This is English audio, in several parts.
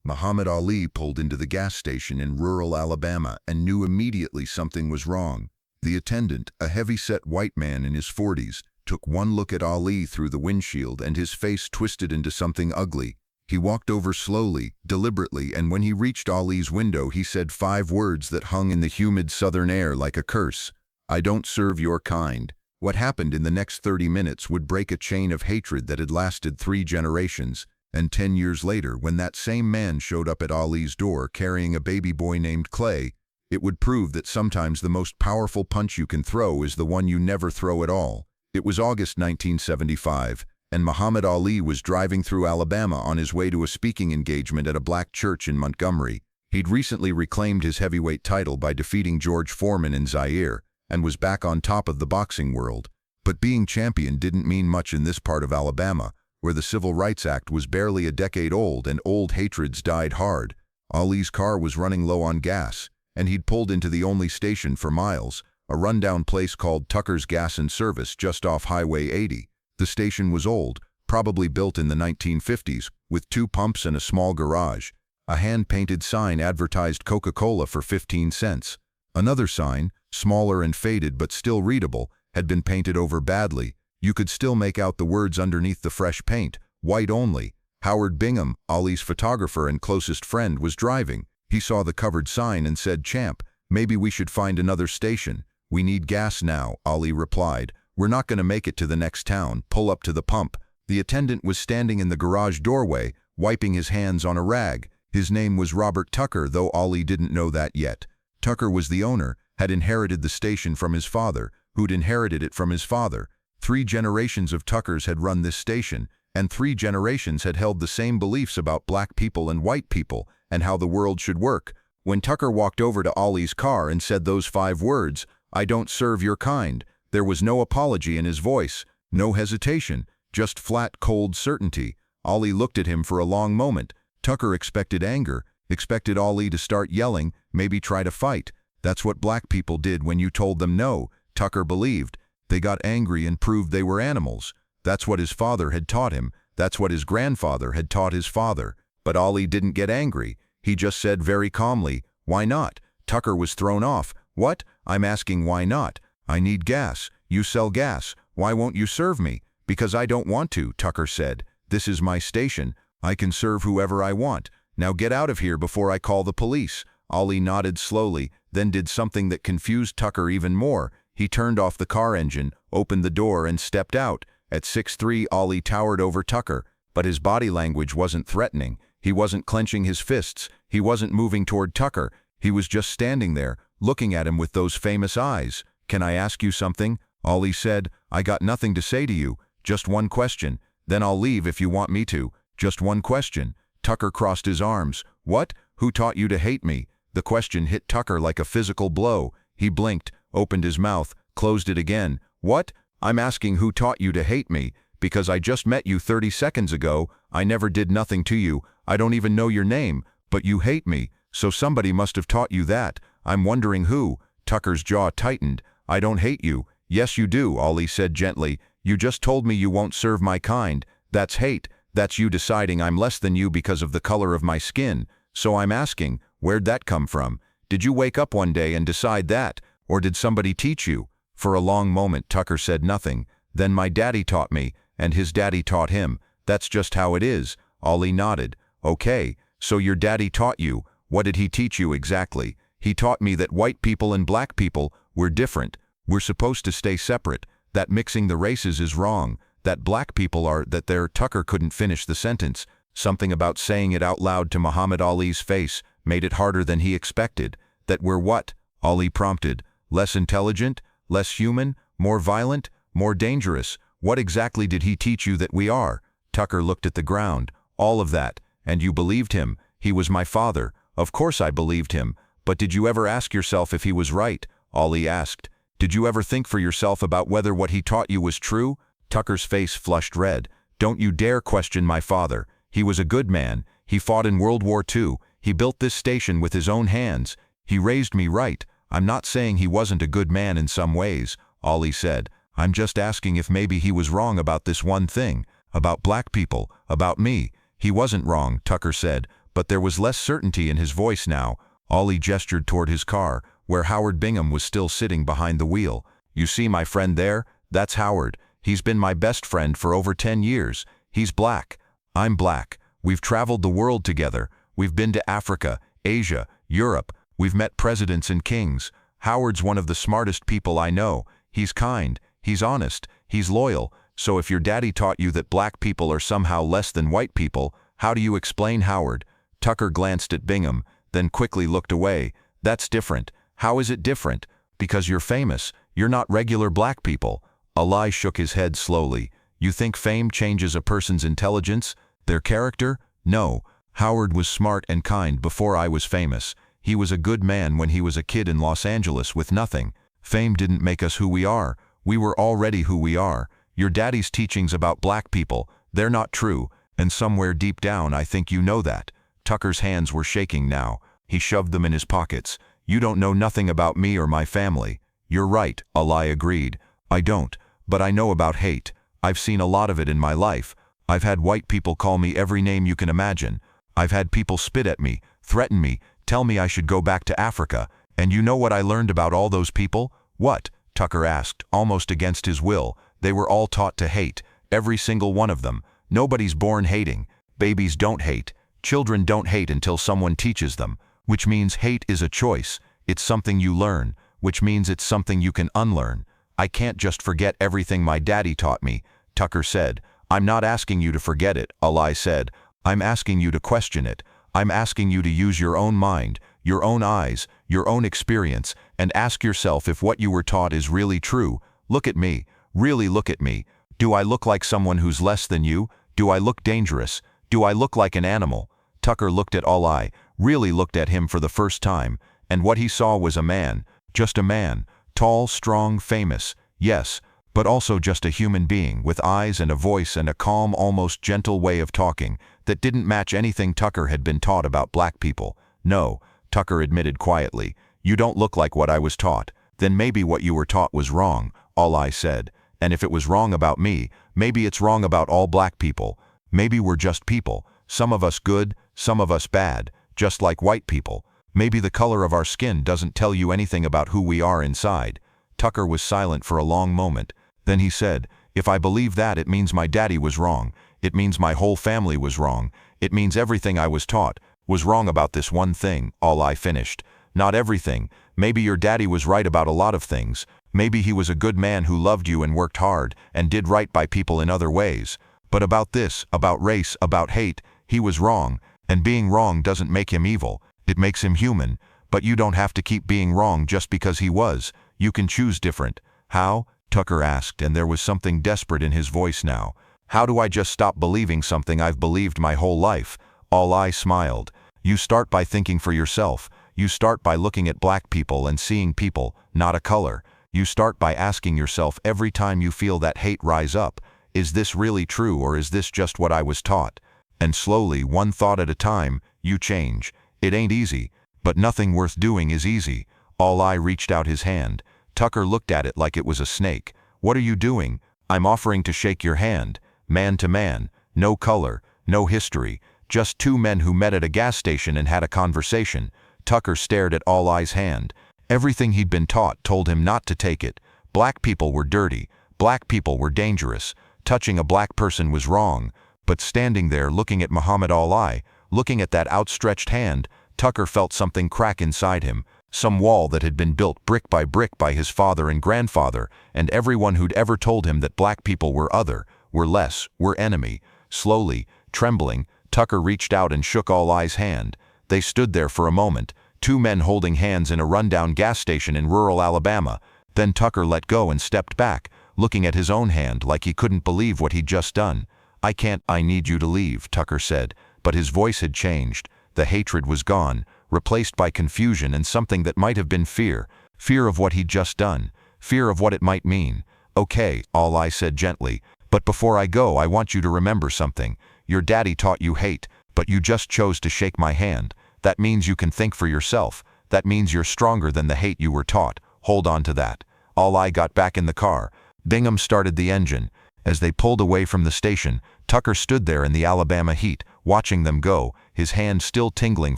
Muhammad Ali pulled into the gas station in rural Alabama and knew immediately something was wrong. The attendant, a heavy-set white man in his 40s, took one look at Ali through the windshield and his face twisted into something ugly. He walked over slowly, deliberately, and when he reached Ali's window, he said 5 words that hung in the humid southern air like a curse. "I don't serve your kind." What happened in the next 30 minutes would break a chain of hatred that had lasted 3 generations. And 10 years later, when that same man showed up at Ali's door carrying a baby boy named Clay, it would prove that sometimes the most powerful punch you can throw is the one you never throw at all. It was August 1975, and Muhammad Ali was driving through Alabama on his way to a speaking engagement at a black church in Montgomery. He'd recently reclaimed his heavyweight title by defeating George Foreman in Zaire, and was back on top of the boxing world. But being champion didn't mean much in this part of Alabama, where the Civil Rights Act was barely a decade old and old hatreds died hard. Ali's car was running low on gas, and he'd pulled into the only station for miles, a rundown place called Tucker's Gas and Service just off Highway 80. The station was old, probably built in the 1950s, with 2 pumps and a small garage. A hand-painted sign advertised Coca-Cola for 15 cents. Another sign, smaller and faded but still readable, had been painted over badly. You could still make out the words underneath the fresh paint, "White only." Howard Bingham, Ali's photographer and closest friend, was driving. He saw the covered sign and said, "Champ, maybe we should find another station." "We need gas now," Ali replied. "We're not going to make it to the next town. Pull up to the pump." The attendant was standing in the garage doorway, wiping his hands on a rag. His name was Robert Tucker, though Ali didn't know that yet. Tucker was the owner, had inherited the station from his father, who'd inherited it from his father. 3 generations of Tuckers had run this station, and 3 generations had held the same beliefs about black people and white people, and how the world should work. When Tucker walked over to Ali's car and said those 5 words, "I don't serve your kind," there was no apology in his voice, no hesitation, just flat, cold certainty. Ali looked at him for a long moment. Tucker expected anger, expected Ali to start yelling, maybe try to fight. That's what black people did when you told them no, Tucker believed. They got angry and proved they were animals. That's what his father had taught him. That's what his grandfather had taught his father. But Ali didn't get angry. He just said very calmly, "Why not?" Tucker was thrown off. "What? I'm asking why not? I need gas. You sell gas. Why won't you serve me?" "Because I don't want to," Tucker said. "This is my station. I can serve whoever I want. Now get out of here before I call the police." Ali nodded slowly, then did something that confused Tucker even more. He turned off the car engine, opened the door, and stepped out. At 6'3", Ali towered over Tucker, but his body language wasn't threatening. He wasn't clenching his fists. He wasn't moving toward Tucker. He was just standing there, looking at him with those famous eyes. "Can I ask you something?" Ali said. "I got nothing to say to you. Just one question. Then I'll leave if you want me to. Just one question." Tucker crossed his arms. "What? Who taught you to hate me?" The question hit Tucker like a physical blow. He blinked, opened his mouth, closed it again. "What? I'm asking who taught you to hate me, because I just met you 30 seconds ago. I never did nothing to you. I don't even know your name, but you hate me, so somebody must have taught you that. I'm wondering who." Tucker's jaw tightened. "I don't hate you." "Yes you do," Ali said gently. "You just told me you won't serve my kind. That's hate. That's you deciding I'm less than you because of the color of my skin. So I'm asking, where'd that come from? Did you wake up one day and decide that? Or did somebody teach you?" For a long moment Tucker said nothing. "Then my daddy taught me, and his daddy taught him. That's just how it is." Ali nodded. "Okay, so your daddy taught you. What did he teach you exactly?" "He taught me that white people and black people, we're different. We're supposed to stay separate. That mixing the races is wrong. That black people are, that they're—" Tucker couldn't finish the sentence. Something about saying it out loud to Muhammad Ali's face made it harder than he expected. "That we're what?" Ali prompted. "Less intelligent? Less human? More violent? More dangerous? What exactly did he teach you that we are?" Tucker looked at the ground. "All of that. And you believed him. He was my father. Of course I believed him. But did you ever ask yourself if he was right?" Ali asked. "Did you ever think for yourself about whether what he taught you was true?" Tucker's face flushed red. "Don't you dare question my father. He was a good man. He fought in World War II. He built this station with his own hands. He raised me right. I'm not saying he wasn't a good man in some ways," Ali said. "I'm just asking if maybe he was wrong about this one thing, about black people, about me." "He wasn't wrong," Tucker said, but there was less certainty in his voice now. Ollie gestured toward his car, where Howard Bingham was still sitting behind the wheel. "You see my friend there? That's Howard. He's been my best friend for over 10 years. He's black. I'm black. We've traveled the world together. We've been to Africa, Asia, Europe. We've met presidents and kings. Howard's one of the smartest people I know. He's kind, he's honest, he's loyal. So if your daddy taught you that black people are somehow less than white people, how do you explain Howard?" Tucker glanced at Bingham, then quickly looked away. "That's different." "How is it different?" "Because you're famous. You're not regular black people." Ollie shook his head slowly. "You think fame changes a person's intelligence, their character?" "No. Howard was smart and kind before I was famous. He was a good man when he was a kid in Los Angeles with nothing. Fame didn't make us who we are. We were already who we are. Your daddy's teachings about black people, they're not true, and somewhere deep down I think you know that." Tucker's hands were shaking now. He shoved them in his pockets. "You don't know nothing about me or my family." "You're right," Ollie agreed. "I don't, but I know about hate. I've seen a lot of it in my life. I've had white people call me every name you can imagine. I've had people spit at me, threaten me, tell me I should go back to Africa. And you know what I learned about all those people?" "What?" Tucker asked, almost against his will. "They were all taught to hate, every single one of them. Nobody's born hating. Babies don't hate. Children don't hate until someone teaches them, which means hate is a choice. It's something you learn, which means it's something you can unlearn. I can't just forget everything my daddy taught me," Tucker said. "I'm not asking you to forget it," Ollie said. "I'm asking you to question it. I'm asking you to use your own mind, your own eyes, your own experience, and ask yourself if what you were taught is really true. Look at me. Really look at me. Do I look like someone who's less than you? Do I look dangerous? Do I look like an animal?" Tucker looked at Ollie, really looked at him for the first time, and what he saw was a man, just a man, tall, strong, famous, yes, but also just a human being with eyes and a voice and a calm, almost gentle way of talking that didn't match anything Tucker had been taught about black people. "No," Tucker admitted quietly, "you don't look like what I was taught." "Then maybe what you were taught was wrong," Ollie said. "And if it was wrong about me, maybe it's wrong about all black people. Maybe we're just people, some of us good, some of us bad, just like white people. Maybe the color of our skin doesn't tell you anything about who we are inside." Tucker was silent for a long moment. Then he said, "If I believe that, it means my daddy was wrong. It means my whole family was wrong. It means everything I was taught was wrong about this one thing," Ollie finished. "Not everything. Maybe your daddy was right about a lot of things. Maybe he was a good man who loved you and worked hard and did right by people in other ways. But about this, about race, about hate, he was wrong, and being wrong doesn't make him evil. It makes him human. But you don't have to keep being wrong just because he was. You can choose different." "How?" Tucker asked, and there was something desperate in his voice now. "How do I just stop believing something I've believed my whole life?" Ollie smiled. "You start by thinking for yourself. You start by looking at black people and seeing people, not a color. You start by asking yourself every time you feel that hate rise up, is this really true or is this just what I was taught? And slowly, one thought at a time, you change. It ain't easy, but nothing worth doing is easy." Ollie reached out his hand. Tucker looked at it like it was a snake. "What are you doing?" "I'm offering to shake your hand, man to man, no color, no history, just two men who met at a gas station and had a conversation." Tucker stared at Ollie's hand. Everything he'd been taught told him not to take it. Black people were dirty. Black people were dangerous. Touching a black person was wrong. But standing there looking at Muhammad Ali, looking at that outstretched hand, Tucker felt something crack inside him. Some wall that had been built brick by his father and grandfather, and everyone who'd ever told him that black people were other, were less, were enemy. Slowly, trembling, Tucker reached out and shook Ollie's hand. They stood there for a moment, two men holding hands in a rundown gas station in rural Alabama. Then Tucker let go and stepped back, looking at his own hand like he couldn't believe what he'd just done. I need you to leave," Tucker said, but his voice had changed. The hatred was gone, replaced by confusion and something that might have been fear. Fear of what he'd just done. Fear of what it might mean. "Okay," Ollie said gently, "but before I go, I want you to remember something. Your daddy taught you hate, but you just chose to shake my hand. That means you can think for yourself. That means you're stronger than the hate you were taught. Hold on to that." Ollie got back in the car. Bingham started the engine. As they pulled away from the station, Tucker stood there in the Alabama heat, watching them go, his hand still tingling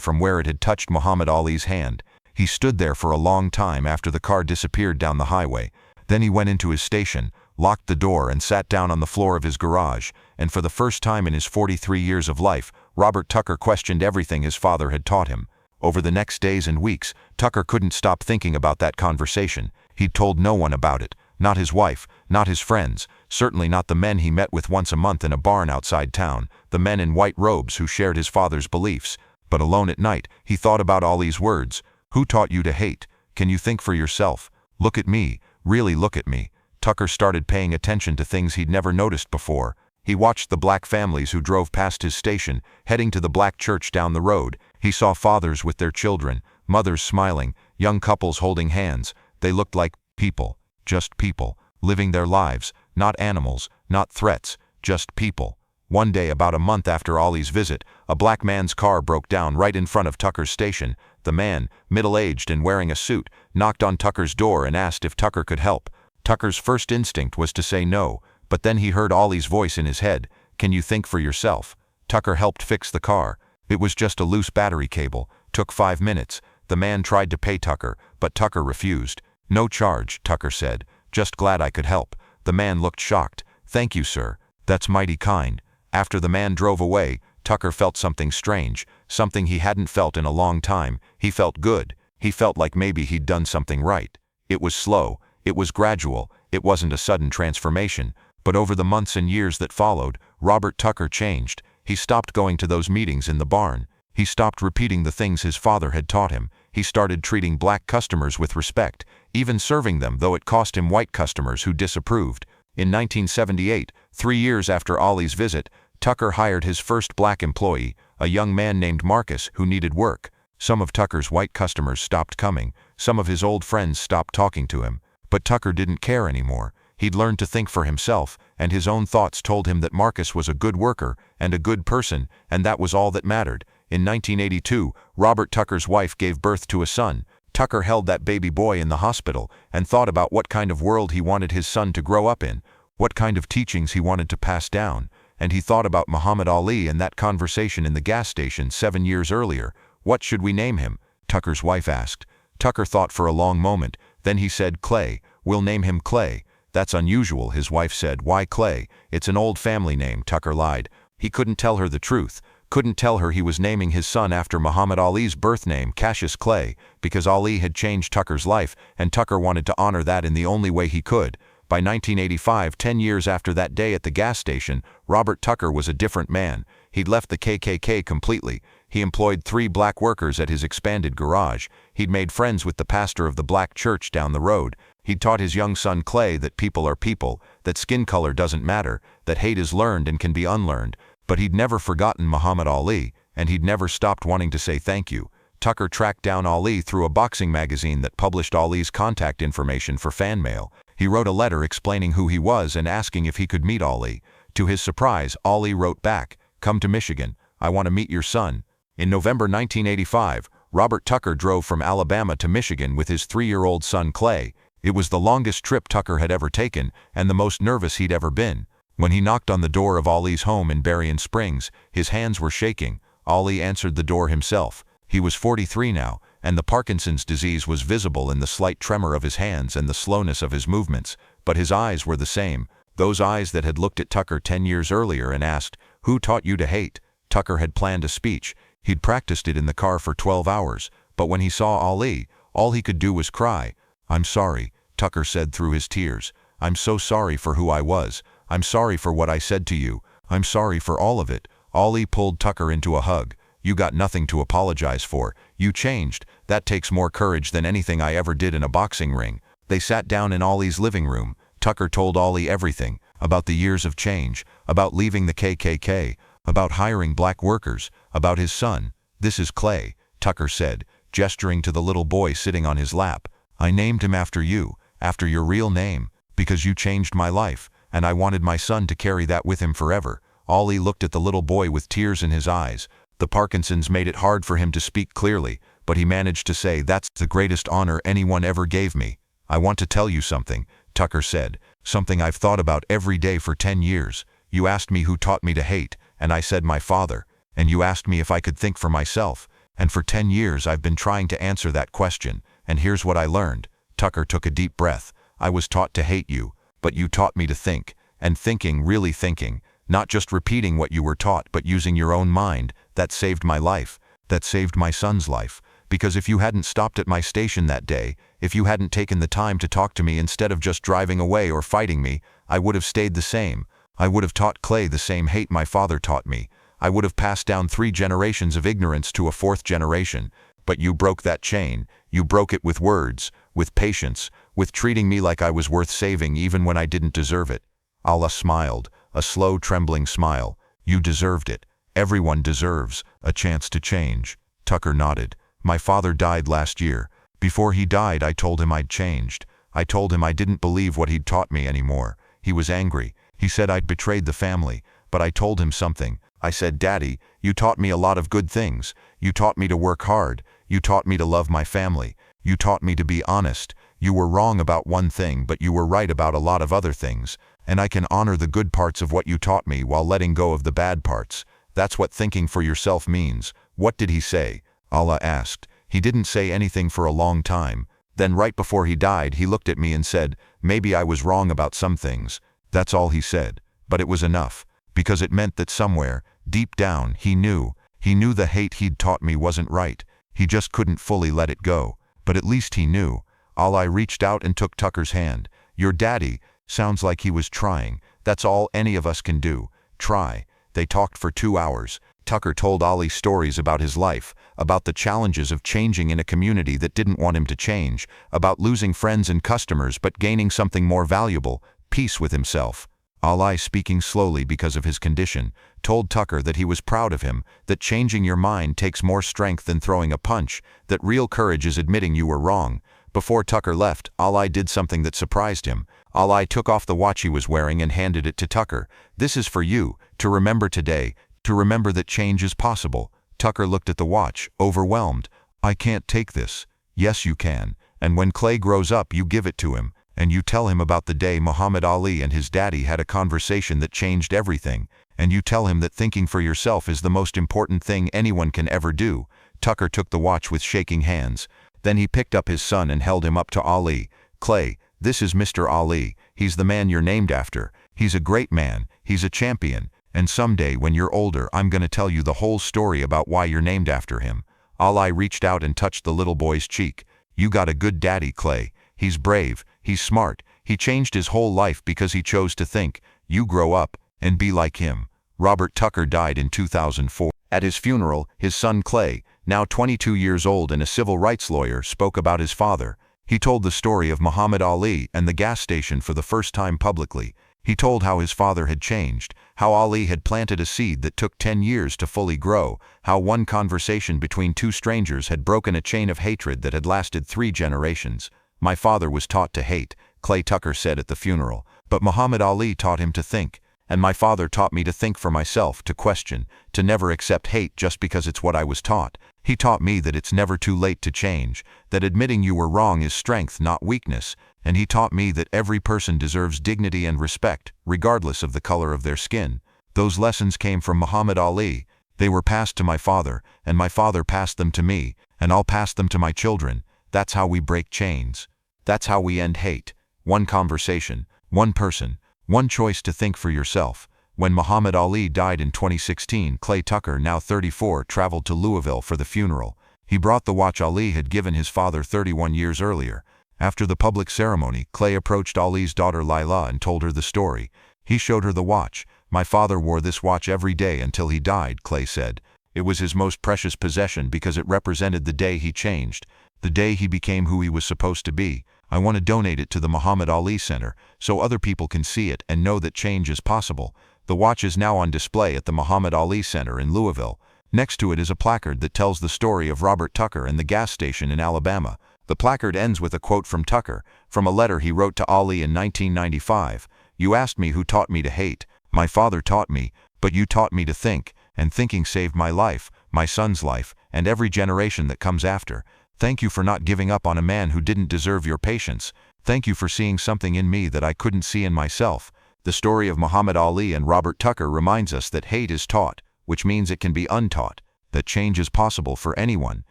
from where it had touched Muhammad Ali's hand. He stood there for a long time after the car disappeared down the highway. Then he went into his station, locked the door and sat down on the floor of his garage, and for the first time in his 43 years of life, Robert Tucker questioned everything his father had taught him. Over the next days and weeks, Tucker couldn't stop thinking about that conversation. He'd told no one about it, not his wife, not his friends, certainly not the men he met with once a month in a barn outside town, the men in white robes who shared his father's beliefs. But alone at night, he thought about Ali's words. Who taught you to hate? Can you think for yourself? Look at me, really look at me. Tucker started paying attention to things he'd never noticed before. He watched the black families who drove past his station, heading to the black church down the road. He saw fathers with their children, mothers smiling, young couples holding hands. They looked like people, just people, living their lives, not animals, not threats, just people. One day, about a month after Ali's visit, a black man's car broke down right in front of Tucker's station. The man, middle-aged and wearing a suit, knocked on Tucker's door and asked if Tucker could help. Tucker's first instinct was to say no, but then he heard Ali's voice in his head. Can you think for yourself? Tucker helped fix the car. It was just a loose battery cable. Took 5 minutes. The man tried to pay Tucker, but Tucker refused. No charge, Tucker said. Just glad I could help. The man looked shocked. Thank you, sir. That's mighty kind. After the man drove away, Tucker felt something strange, something he hadn't felt in a long time. He felt good. He felt like maybe he'd done something right. It was slow. It was gradual. It wasn't a sudden transformation. But over the months and years that followed, Robert Tucker changed. He stopped going to those meetings in the barn. He stopped repeating the things his father had taught him. He started treating black customers with respect, even serving them though it cost him white customers who disapproved. In 1978, 3 years after Ali's visit, Tucker hired his first black employee, a young man named Marcus who needed work. Some of Tucker's white customers stopped coming. Some of his old friends stopped talking to him. But Tucker didn't care anymore. He'd learned to think for himself, and his own thoughts told him that Marcus was a good worker and a good person, and that was all that mattered. In 1982, Robert Tucker's wife gave birth to a son. Tucker held that baby boy in the hospital and thought about what kind of world he wanted his son to grow up in, what kind of teachings he wanted to pass down, and he thought about Muhammad Ali and that conversation in the gas station 7 years earlier. What should we name him? Tucker's wife asked. Tucker thought for a long moment. Then he said, Clay. We'll name him Clay. That's unusual, his wife said. Why Clay? It's an old family name, Tucker lied. He couldn't tell her the truth. Couldn't tell her he was naming his son after Muhammad Ali's birth name, Cassius Clay, because Ali had changed Tucker's life, and Tucker wanted to honor that in the only way he could. By 1985, 10 years after that day at the gas station, Robert Tucker was a different man. He'd left the KKK completely. He employed 3 black workers at his expanded garage. He'd made friends with the pastor of the black church down the road. He'd taught his young son Clay that people are people, that skin color doesn't matter, that hate is learned and can be unlearned. But he'd never forgotten Muhammad Ali, and he'd never stopped wanting to say thank you. Tucker tracked down Ali through a boxing magazine that published Ali's contact information for fan mail. He wrote a letter explaining who he was and asking if he could meet Ali. To his surprise, Ali wrote back, "Come to Michigan. I want to meet your son." In November 1985, Robert Tucker drove from Alabama to Michigan with his 3-year-old son Clay. It was the longest trip Tucker had ever taken, and the most nervous he'd ever been. When he knocked on the door of Ali's home in Berrien Springs, his hands were shaking. Ali answered the door himself. He was 43 now, and the Parkinson's disease was visible in the slight tremor of his hands and the slowness of his movements. But his eyes were the same, those eyes that had looked at Tucker 10 years earlier and asked, "Who taught you to hate?" Tucker had planned a speech. He'd practiced it in the car for 12 hours, but when he saw Ali, all he could do was cry. "I'm sorry," Tucker said through his tears. "I'm so sorry for who I was. I'm sorry for what I said to you. I'm sorry for all of it." Ali pulled Tucker into a hug. "You got nothing to apologize for. You changed. That takes more courage than anything I ever did in a boxing ring." They sat down in Ali's living room. Tucker told Ali everything, about the years of change, about leaving the KKK, about hiring black workers, about his son. "This is Clay," Tucker said, gesturing to the little boy sitting on his lap. "I named him after you, after your real name, because you changed my life, and I wanted my son to carry that with him forever." Ali looked at the little boy with tears in his eyes. The Parkinson's made it hard for him to speak clearly, but he managed to say, "That's the greatest honor anyone ever gave me. I want to tell you something," Tucker said, "something I've thought about every day for 10 years. You asked me who taught me to hate, and I said my father. and you asked me if I could think for myself, and for 10 years I've been trying to answer that question, and here's what I learned." Tucker took a deep breath. "I was taught to hate you, but you taught me to think, and thinking, really thinking, not just repeating what you were taught but using your own mind, that saved my life, that saved my son's life. Because if you hadn't stopped at my station that day, if you hadn't taken the time to talk to me instead of just driving away or fighting me, I would have stayed the same. I would have taught Clay the same hate my father taught me. I would have passed down 3 generations of ignorance to a 4th generation. But you broke that chain. You broke it with words, with patience, with treating me like I was worth saving even when I didn't deserve it." Allah smiled, a slow, trembling smile. "You deserved it. Everyone deserves a chance to change." Tucker nodded. "My father died last year. Before he died, I told him I'd changed. I told him I didn't believe what he'd taught me anymore. He was angry. He said I'd betrayed the family. But I told him something. I said, 'Daddy, you taught me a lot of good things. You taught me to work hard. You taught me to love my family. You taught me to be honest. You were wrong about one thing, but you were right about a lot of other things. And I can honor the good parts of what you taught me while letting go of the bad parts. That's what thinking for yourself means.'" "What did he say?" Allah asked. "He didn't say anything for a long time. Then right before he died, he looked at me and said, 'Maybe I was wrong about some things.' That's all he said. But it was enough. Because it meant that somewhere, deep down, he knew the hate he'd taught me wasn't right. He just couldn't fully let it go. But at least he knew." Allah reached out and took Tucker's hand. "Your daddy sounds like he was trying. That's all any of us can do. Try." They talked for 2 hours. Tucker told Ali stories about his life, about the challenges of changing in a community that didn't want him to change, about losing friends and customers but gaining something more valuable, peace with himself. Ali, speaking slowly because of his condition, told Tucker that he was proud of him, that changing your mind takes more strength than throwing a punch, that real courage is admitting you were wrong. Before Tucker left, Ali did something that surprised him. Ali took off the watch he was wearing and handed it to Tucker. "This is for you, to remember today, to remember that change is possible." Tucker looked at the watch, overwhelmed. "I can't take this." "Yes, you can. And when Clay grows up, you give it to him. And you tell him about the day Muhammad Ali and his daddy had a conversation that changed everything. And you tell him that thinking for yourself is the most important thing anyone can ever do." Tucker took the watch with shaking hands. Then he picked up his son and held him up to Ali. "Clay, this is Mr. Ali. He's the man you're named after. He's a great man. He's a champion. And someday, when you're older, I'm gonna tell you the whole story about why you're named after him." Ali reached out and touched the little boy's cheek. "You got a good daddy, Clay. He's brave. He's smart. He changed his whole life because he chose to think. You grow up and be like him." Robert Tucker died in 2004. At his funeral, his son Clay, now 22 years old and a civil rights lawyer, spoke about his father. He told the story of Muhammad Ali and the gas station for the first time publicly. He told how his father had changed, how Ali had planted a seed that took 10 years to fully grow, how one conversation between 2 strangers had broken a chain of hatred that had lasted 3 generations. "My father was taught to hate," Clay Tucker said at the funeral, "but Muhammad Ali taught him to think. And my father taught me to think for myself, to question, to never accept hate just because it's what I was taught. He taught me that it's never too late to change, that admitting you were wrong is strength, not weakness. And he taught me that every person deserves dignity and respect, regardless of the color of their skin." Those lessons came from Muhammad Ali. They were passed to my father, and my father passed them to me, and I'll pass them to my children. That's how we break chains. That's how we end hate. One conversation, one person, one choice to think for yourself. When Muhammad Ali died in 2016, Clay Tucker, now 34, traveled to Louisville for the funeral. He brought the watch Ali had given his father 31 years earlier. After the public ceremony, Clay approached Ali's daughter Lila and told her the story. He showed her the watch. "My father wore this watch every day until he died," Clay said. "It was his most precious possession because it represented the day he changed, the day he became who he was supposed to be. I want to donate it to the Muhammad Ali Center so other people can see it and know that change is possible." The watch is now on display at the Muhammad Ali Center in Louisville. Next to it is a placard that tells the story of Robert Tucker and the gas station in Alabama. The placard ends with a quote from Tucker, from a letter he wrote to Ali in 1995. "You asked me who taught me to hate. My father taught me, but you taught me to think, and thinking saved my life, my son's life, and every generation that comes after. Thank you for not giving up on a man who didn't deserve your patience. Thank you for seeing something in me that I couldn't see in myself." The story of Muhammad Ali and Robert Tucker reminds us that hate is taught, which means it can be untaught, that change is possible for anyone,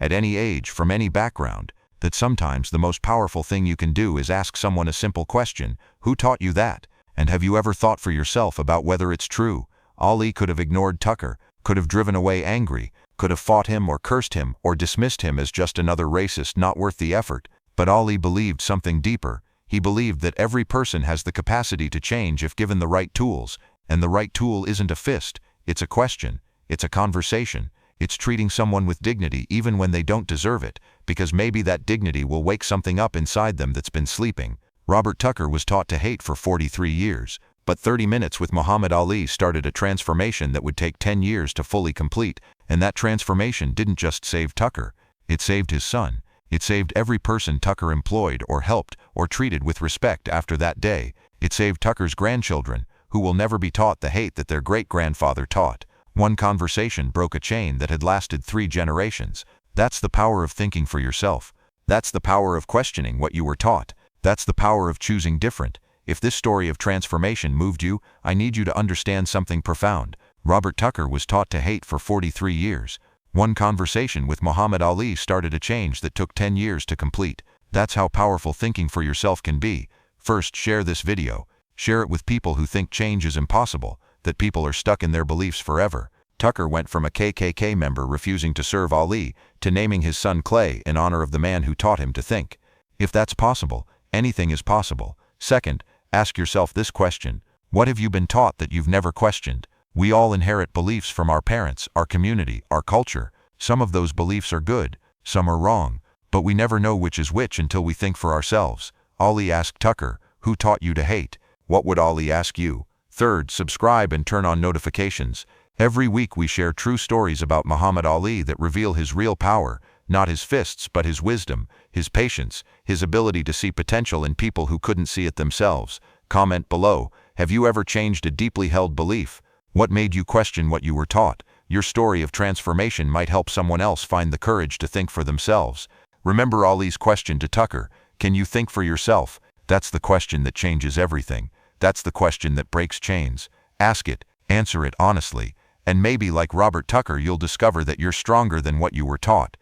at any age, from any background, that sometimes the most powerful thing you can do is ask someone a simple question: who taught you that? And have you ever thought for yourself about whether it's true? Ali could have ignored Tucker, could have driven away angry, could have fought him or cursed him or dismissed him as just another racist not worth the effort. But Ali believed something deeper. He believed that every person has the capacity to change if given the right tools, and the right tool isn't a fist, it's a question, it's a conversation, it's treating someone with dignity even when they don't deserve it, because maybe that dignity will wake something up inside them that's been sleeping. Robert Tucker was taught to hate for 43 years, but 30 minutes with Muhammad Ali started a transformation that would take 10 years to fully complete, and that transformation didn't just save Tucker, it saved his son. It saved every person Tucker employed or helped or treated with respect after that day. It saved Tucker's grandchildren, who will never be taught the hate that their great-grandfather taught. One conversation broke a chain that had lasted 3 generations. That's the power of thinking for yourself. That's the power of questioning what you were taught. That's the power of choosing different. If this story of transformation moved you, I need you to understand something profound. Robert Tucker was taught to hate for 43 years. One conversation with Muhammad Ali started a change that took 10 years to complete. That's how powerful thinking for yourself can be. First, share this video. Share it with people who think change is impossible, that people are stuck in their beliefs forever. Tucker went from a KKK member refusing to serve Ali to naming his son Clay in honor of the man who taught him to think. If that's possible, anything is possible. Second, ask yourself this question: what have you been taught that you've never questioned? We all inherit beliefs from our parents, our community, our culture. Some of those beliefs are good, some are wrong, but we never know which is which until we think for ourselves. Ali asked Tucker, who taught you to hate? What would Ali ask you? Third, subscribe and turn on notifications. Every week we share true stories about Muhammad Ali that reveal his real power, not his fists but his wisdom, his patience, his ability to see potential in people who couldn't see it themselves. Comment below, have you ever changed a deeply held belief? What made you question what you were taught? Your story of transformation might help someone else find the courage to think for themselves. Remember Ali's question to Tucker: can you think for yourself? That's the question that changes everything. That's the question that breaks chains. Ask it, answer it honestly, and maybe like Robert Tucker you'll discover that you're stronger than what you were taught.